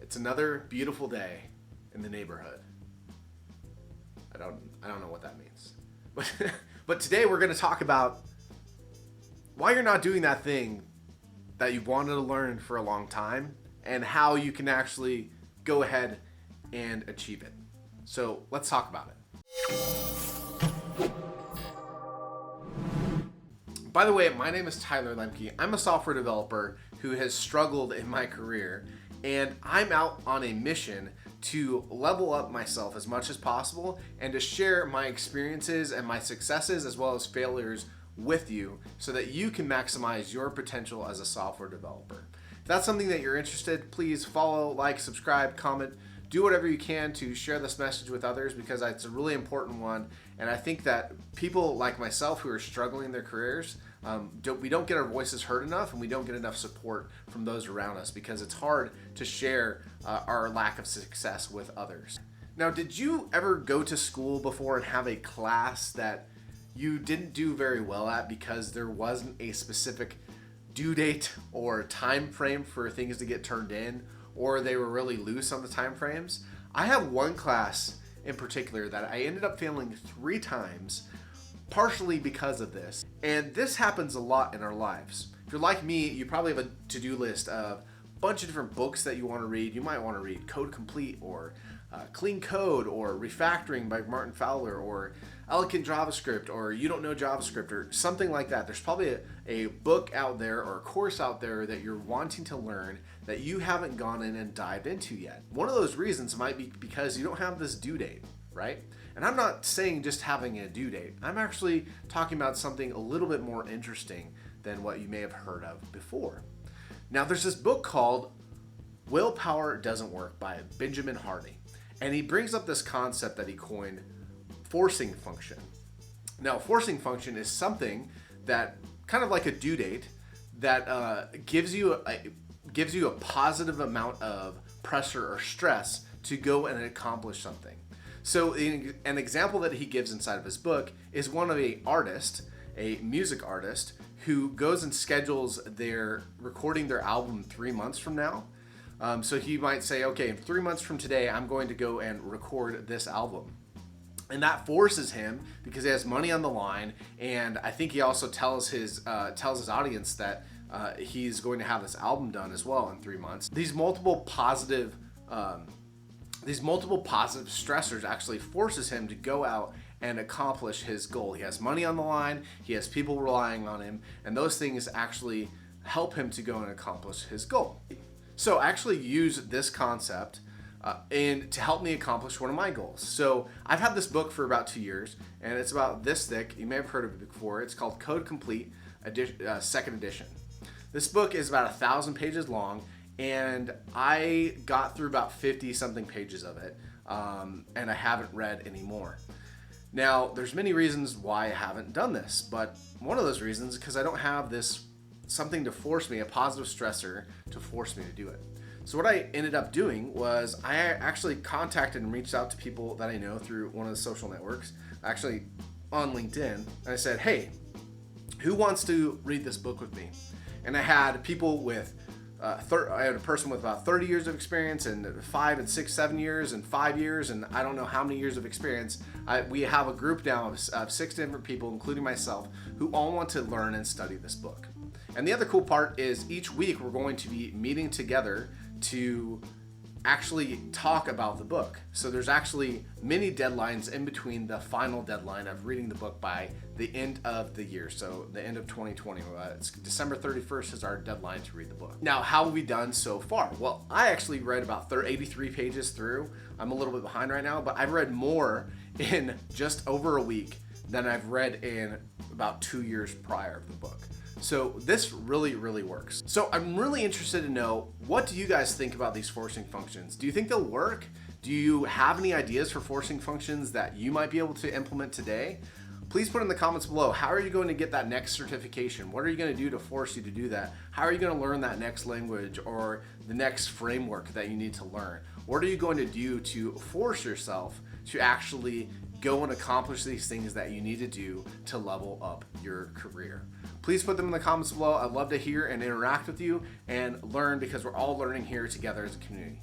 It's another beautiful day in the neighborhood. I don't know what that means. But today we're going to talk about why you're not doing that thing that you've wanted to learn for a long time and how you can actually go ahead and achieve it. So let's talk about it. By the way, my name is Tyler Lemke. I'm a software developer who has struggled in my career, and I'm out on a mission to level up myself as much as possible and to share my experiences and my successes as well as failures with you so that you can maximize your potential as a software developer. If that's something that you're interested, please follow, like, subscribe, comment, do whatever you can to share this message with others because it's a really important one. And I think that people like myself who are struggling in their careers, we don't get our voices heard enough, and we don't get enough support from those around us because it's hard to share our lack of success with others. Now, did you ever go to school before and have a class that you didn't do very well at because there wasn't a specific due date or time frame for things to get turned in, or they were really loose on the time frames? I have one class in particular that I ended up failing 3 times, partially because of this. And this happens a lot in our lives. If you're like me, you probably have a to-do list of a bunch of different books that you want to read. You might want to read Code Complete or Clean Code or Refactoring by Martin Fowler or Elegant JavaScript or You Don't Know JavaScript or something like that. There's probably a book out there or a course out there that you're wanting to learn that you haven't gone in and dived into yet. One of those reasons might be because you don't have this due date, right? And I'm not saying just having a due date. I'm actually talking about something a little bit more interesting than what you may have heard of before. Now, there's this book called Willpower Doesn't Work by Benjamin Hardy. And he brings up this concept that he coined, forcing function. Now, forcing function is something that, kind of like a due date, that gives you a positive amount of pressure or stress to go and accomplish something. So an example that he gives inside of his book is one of a music artist, who goes and schedules their recording their album 3 months from now. So he might say, okay, in 3 months from today, I'm going to go and record this album. And that forces him because he has money on the line. And I think he also tells his audience that he's going to have this album done as well in 3 months. These multiple positive stressors actually forces him to go out and accomplish his goal. He has money on the line, he has people relying on him, and those things actually help him to go and accomplish his goal. So I actually use this concept and to help me accomplish one of my goals. So I've had this book for about 2 years, and it's about this thick. You may have heard of it before. It's called Code Complete, second edition. This book is about 1,000 pages long, and I got through about 50 something pages of it, and I haven't read any more. Now, there's many reasons why I haven't done this, but one of those reasons is because I don't have this something to force me, a positive stressor to force me to do it. So what I ended up doing was I actually contacted and reached out to people that I know through one of the social networks, actually on LinkedIn, and I said, hey, who wants to read this book with me? And I had people with I had a person with about 30 years of experience and 5 and 6, 7 years and 5 years and I don't know how many years of experience. We have a group now of 6 different people, including myself, who all want to learn and study this book. And the other cool part is each week we're going to be meeting together to actually talk about the book. So there's actually many deadlines in between the final deadline of reading the book by the end of the year. So the end of 2020, it's December 31st is our deadline to read the book. Now, how have we done so far? Well, I actually read about 83 pages through. I'm a little bit behind right now, but I've read more in just over a week than I've read in about 2 years prior of the book. So this really, really works. So I'm really interested to know, what do you guys think about these forcing functions? Do you think they'll work? Do you have any ideas for forcing functions that you might be able to implement today? Please put in the comments below. How are you going to get that next certification? What are you going to do to force you to do that? How are you going to learn that next language or the next framework that you need to learn? What are you going to do to force yourself to actually go and accomplish these things that you need to do to level up your career? Please put them in the comments below. I'd love to hear and interact with you and learn, because we're all learning here together as a community.